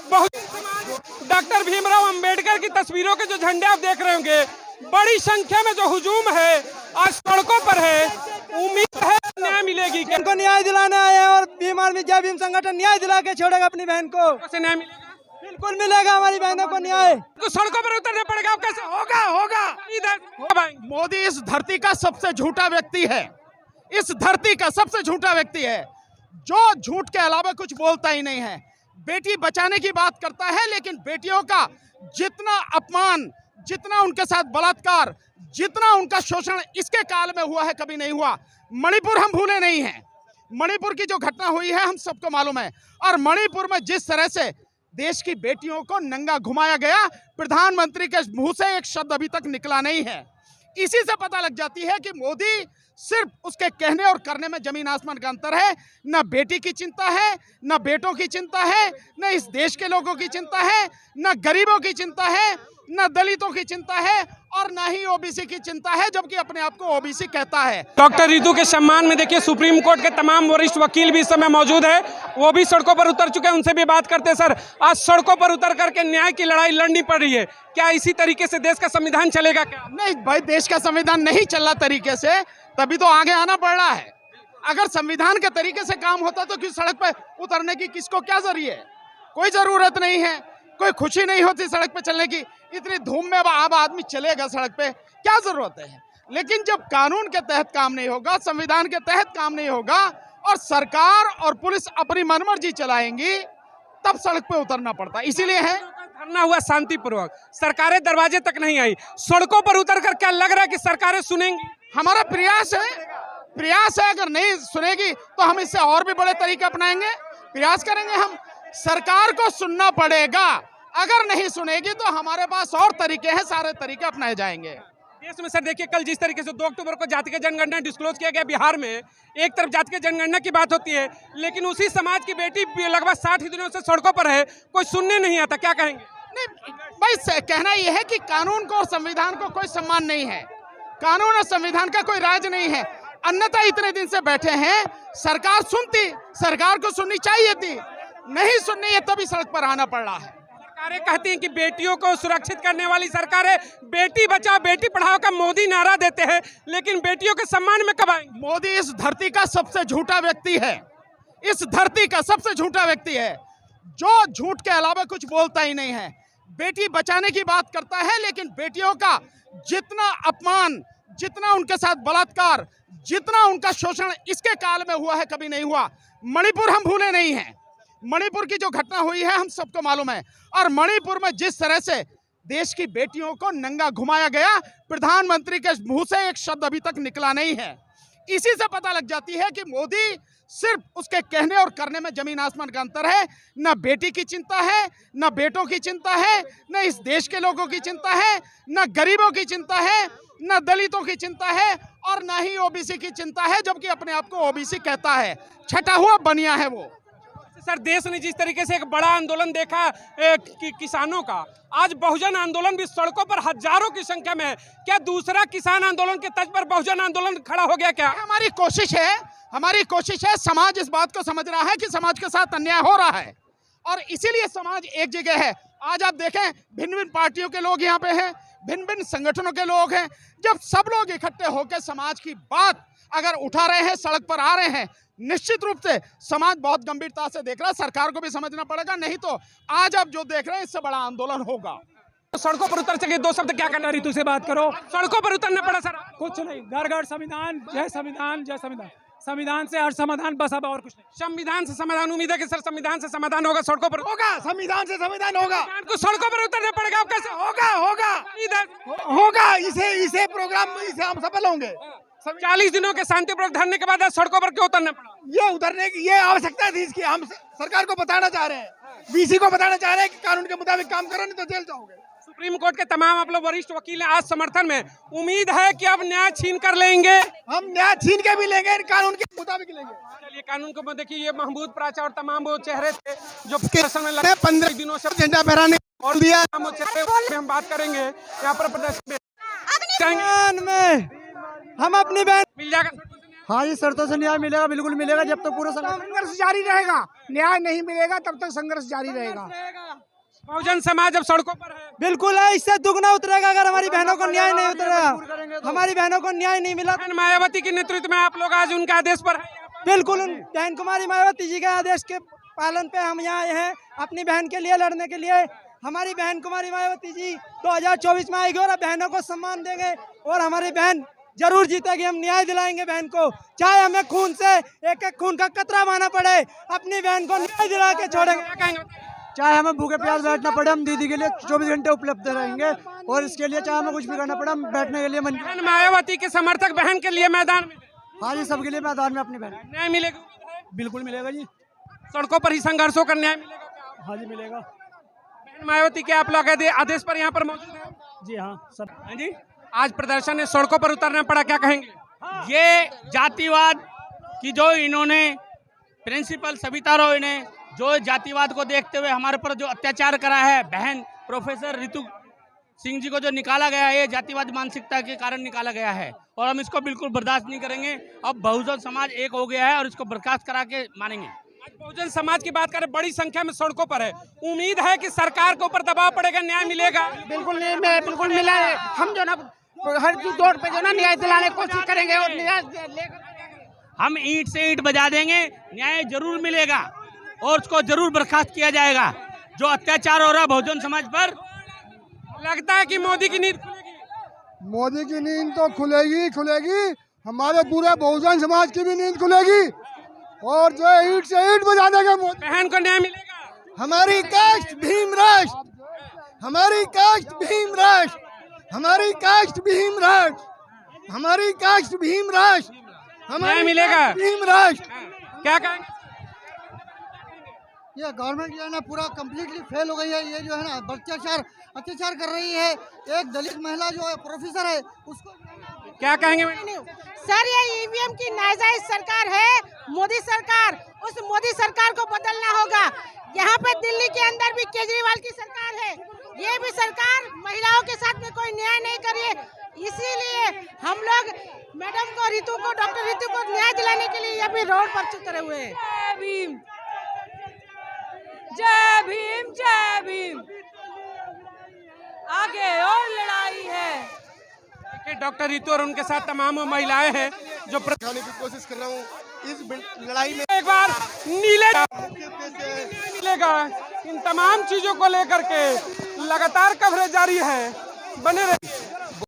बहुत डॉक्टर भीमराव अंबेडकर की तस्वीरों के जो झंडे आप देख रहे होंगे, बड़ी संख्या में जो हुजूम है आज सड़कों पर है। उम्मीद है न्याय मिलेगी। इनको न्याय दिलाने आए हैं और भीम आर्मी जय भीम संगठन न्याय दिला के छोड़ेगा अपनी बहन को। कैसे न्याय मिलेगा? बिल्कुल मिलेगा हमारी बहनों को न्याय। तो सड़कों पर उतरना पड़ेगा। अब कैसे होगा? होगा। मोदी इस धरती का सबसे झूठा व्यक्ति है। इस धरती का सबसे झूठा व्यक्ति है जो झूठ के अलावा कुछ बोलता ही नहीं है। बेटी बचाने की बात करता है, लेकिन बेटियों का जितना अपमान, जितना उनके साथ बलात्कार, जितना उनका शोषण इसके काल में हुआ है कभी नहीं हुआ। मणिपुर हम भूले नहीं हैं। मणिपुर की जो घटना हुई है हम सबको मालूम है। और मणिपुर में जिस तरह से देश की बेटियों को नंगा घुमाया गया, प्रधानमंत्री के मुंह से एक शब्द अभी तक निकला नहीं है। इसी से पता लग जाती है कि मोदी सिर्फ उसके कहने और करने में जमीन आसमान का अंतर है। न बेटी की चिंता है, न बेटों की चिंता है, न इस देश के लोगों की चिंता है, न गरीबों की चिंता है, न दलितों की चिंता है, और न ही ओबीसी की चिंता है, जबकि अपने आप को ओबीसी कहता है। डॉक्टर रितु के सम्मान में देखिए सुप्रीम कोर्ट के तमाम वरिष्ठ वकील भी इस समय मौजूद है। वो भी सड़कों पर उतर चुके हैं, उनसे भी बात करते हैं। सर, आज सड़कों पर उतर करके न्याय की लड़ाई लड़नी पड़ रही है। क्या इसी तरीके से देश का संविधान चलेगा? क्या नहीं भाई, देश का संविधान नहीं चल रहा तरीके से, तभी तो आगे आना पड़ रहा है। अगर संविधान के तरीके से काम होता तो क्यों सड़क पर उतरने की किसको क्या जरूरी है? कोई जरूरत नहीं है, कोई खुशी नहीं होती सड़क पे चलने की। इतनी धूम में अब आदमी चलेगा सड़क पे, क्या जरूरत है? लेकिन जब कानून के तहत काम नहीं होगा, संविधान के तहत काम नहीं होगा, और सरकार और पुलिस अपनी मनमर्जी चलाएंगी, तब सड़क पे उतरना पड़ता है। इसीलिए है धरना हुआ शांतिपूर्वक, सरकारें दरवाजे तक नहीं आई। सड़कों पर उतर कर क्या लग रहा है कि सरकारें सुनेंगी? हमारा प्रयास है। अगर नहीं सुनेगी तो हम इससे और भी बड़े तरीके अपनाएंगे, प्रयास करेंगे। हम सरकार को सुनना पड़ेगा। अगर नहीं सुनेगी तो हमारे पास और तरीके हैं, सारे तरीके अपनाए जाएंगे। देश में सर देखिए, कल जिस तरीके से 2 अक्टूबर को जाति की जनगणना डिस्क्लोज किया गया बिहार में, एक तरफ जाति की जनगणना की बात होती है, लेकिन उसी समाज की बेटी लगभग 60 दिनों से सड़कों पर है, कोई सुनने नहीं आता। क्या कहेंगे? नहीं भाई, कहना यह है कि कानून को और संविधान को कोई सम्मान नहीं है। कानून और संविधान का कोई राज नहीं है। अन्यथा इतने दिन से बैठे हैं, सरकार सुनती, सरकार को सुननी चाहिए थी, नहीं सुननी है, तभी सड़क पर आना पड़ रहा है। सरकारें कहती हैं कि बेटियों को सुरक्षित करने वाली सरकारें, बेटी बचाओ बेटी पढ़ाओ का मोदी नारा देते हैं, लेकिन बेटियों के सम्मान में कब आएंगे? मोदी इस धरती का सबसे झूठा व्यक्ति है। इस धरती का सबसे झूठा व्यक्ति है जो झूठ के अलावा कुछ बोलता ही नहीं है। बेटी बचाने की बात करता है, लेकिन बेटियों का जितना अपमान, जितना उनके साथ बलात्कार, जितना उनका शोषण इसके काल में हुआ है कभी नहीं हुआ। मणिपुर हम भूले नहीं हैं। मणिपुर की जो घटना हुई है हम सबको मालूम है। और मणिपुर में जिस तरह से देश की बेटियों को नंगा घुमाया गया, प्रधानमंत्री के मुंह से एक शब्द अभी तक निकला नहीं है। इसी से पता लग जाती है कि मोदी सिर्फ उसके कहने और करने में जमीन आसमान का अंतर है। न बेटी की चिंता है, न बेटों की चिंता है, न इस देश के लोगों की चिंता है, न गरीबों की चिंता है, न दलितों की चिंता है, और न ही ओबीसी की चिंता है, जबकि अपने आप को ओबीसी कहता है। छटा हुआ बनिया है वो। सर, देश ने जिस तरीके से एक बड़ा आंदोलन देखा किसानों का, आज बहुजन आंदोलन भी सड़कों पर हजारों की संख्या में है। क्या दूसरा किसान आंदोलन के तर्ज पर बहुजन आंदोलन खड़ा हो गया? क्या हमारी कोशिश है। समाज इस बात को समझ रहा है कि समाज के साथ अन्याय हो रहा है, और इसीलिए समाज एक जगह है। आज आप देखें, भिन्न भिन्न पार्टियों के लोग यहाँ पे हैं, भिन्न भिन्न संगठनों के लोग हैं। जब सब लोग इकट्ठे होकर समाज की बात अगर उठा रहे हैं, सड़क पर आ रहे हैं, निश्चित रूप से समाज बहुत गंभीरता से देख रहा है। सरकार को भी समझना पड़ेगा, नहीं तो आज आप जो देख रहे हैं इससे बड़ा आंदोलन होगा। सड़कों पर उतर सके, 2 शब्द क्या करना? रितु से बात करो। सड़कों पर उतरना पड़ा सर? कुछ नहीं, घर घर संविधान, जय संविधान, जय संविधान। संविधान से हर समाधान, बस अब और कुछ नहीं। संविधान से समाधान, उम्मीद है कि सर संविधान से समाधान होगा। सड़कों पर होगा, संविधान से संविधान होगा। को सड़कों पर उतरना पड़ेगा। अब कैसे होगा? इसे प्रोग्राम इसे हम सफल होंगे। 40 दिनों के शांतिपूर्वक धरने के बाद आज सड़कों पर क्यों उतरना पड़ा? ये उतरने की ये आवश्यकता थी इसकी। हम सरकार को बताना चाह रहे हैं, बीसी को बताना चाह रहे हैं कि कानून के मुताबिक काम करो, नहीं तो जेल जाओगे। सुप्रीम कोर्ट के तमाम आप लोग वरिष्ठ वकील हैं आज समर्थन में। उम्मीद है कि अब न्याय छीन कर लेंगे। हम न्याय छीन के भी लेंगे, कानून के मुताबिक लेंगे। चलिए, कानून को देखिए, ये महमूद प्राचा और तमाम वो चेहरे थे जो 15 दिनों से झंडा फहराने और दिया। हम बात करेंगे यहाँ पर प्रदर्शन में हम अपनी बहन मिल जाएगा। हाँ, ये शर्तों से न्याय मिलेगा, बिल्कुल मिलेगा। जब तक पूरा संघर्ष जारी रहेगा, न्याय नहीं मिलेगा तब तक संघर्ष जारी रहेगा। बहुजन समाज अब सड़कों पर है। बिल्कुल है, इससे दुगना उतरेगा अगर हमारी बहनों को न्याय नहीं उतरेगा, हमारी बहनों को न्याय नहीं मिला। बहन मायावती के नेतृत्व में आप लोग आज उनके आदेश पर हैं। बिल्कुल उन बहन कुमारी मायावती जी के आदेश के पालन पे हम यहाँ आए हैं अपनी बहन के लिए लड़ने के लिए। हमारी बहन कुमारी मायावती जी 2024 में आएगी और बहनों को सम्मान देंगे और हमारी बहन जरूर जीतेगी। हम न्याय दिलाएंगे बहन को, चाहे हमें खून से एक एक खून का कतरा बहाना पड़े, अपनी बहन को न्याय दिला के छोड़ेंगे। क्या कहेंगे? चाहे हमें भूखे प्यास बैठना पड़े, हम दीदी के लिए 24 घंटे उपलब्ध रहेंगे और इसके लिए चाहे हमें कुछ भी करना पड़े, हम बैठने के लिए मन। बहन मायावती के समर्थक बहन के लिए मैदान में, हाँ जी, सबके लिए मैदान में अपनी बहन। न्याय मिलेगा? बिल्कुल मिलेगा जी, सड़कों पर ही संघर्षों का न्याय मिलेगा क्या? हाँ जी मिलेगा। बहन मायावती के आप लोग आदेश पर यहाँ पर मौजूद हैं? जी हाँ सब। हाँ जी, आज प्रदर्शन है, सड़कों पर उतरना पड़ा, क्या कहेंगे? ये जातिवाद की जो इन्होंने प्रिंसिपल सविता रॉय ने जो जातिवाद को देखते हुए हमारे पर जो अत्याचार करा है, बहन प्रोफेसर रितु सिंह जी को जो निकाला गया है, ये जातिवाद मानसिकता के कारण निकाला गया है और हम इसको बिल्कुल बर्दाश्त नहीं करेंगे। अब बहुजन समाज एक हो गया है और इसको बर्खास्त करा के मानेंगे। आज बहुजन समाज की बात करें, बड़ी संख्या में सड़कों पर है, उम्मीद है कि सरकार के ऊपर दबाव पड़ेगा, न्याय मिलेगा? बिल्कुल नहीं, बिल्कुल मिला है। हम जो ना हर दौर पे जो ना न्याय दिलाने की कोशिश करेंगे और न्याय लेकर हम ईंट से ईंट बजा देंगे, न्याय जरूर मिलेगा और उसको जरूर बर्खास्त किया जाएगा। जो अत्याचार हो रहा है बहुजन समाज पर, लगता है कि मोदी की नींद खुलेगी? मोदी की नींद तो खुलेगी खुलेगी, हमारे पूरे बहुजन समाज की भी नींद खुलेगी और जो ईंट से ईंट बजा देगा मोदी। बहन को न्याय मिलेगा? हमारी कास्ट भीम राष्ट्र, हमारी कास्ट भीम राष्ट्र, हमारी कास्ट भीम राष्ट्र, हमारी कास्ट भीम राष्ट्र, न्याय मिलेगा? भीम राष्ट्र। क्या कहेंगे? ये गवर्नमेंट जो है ना पूरा कम्प्लीटली फेल हो गई है। ये जो है ना अत्याचार कर रही है। एक दलित महिला जो है प्रोफेसर है उसको। क्या कहेंगे मैडम? सर ये ईवीएम की नाजायज सरकार है, मोदी सरकार, उस मोदी सरकार को बदलना होगा। यहाँ पे दिल्ली के अंदर भी केजरीवाल की सरकार है, ये भी सरकार महिलाओं के साथ में कोई न्याय नहीं कर रही है। इसीलिए हम लोग मैडम को, रितु को, डॉक्टर रितु को न्याय दिलाने के लिए अभी रोड पर उतरे हुए हैं। जय भीम, जय भीम, जय भीम। आगे और लड़ाई है। डॉक्टर रितु और उनके साथ तमाम महिलाएं हैं जो दिखाने की कोशिश कर रहा हूँ इस लड़ाई में। एक बार नीले मिलेगा। इन तमाम चीजों को लेकर के लगातार कवरेज जारी है, बने रहिए।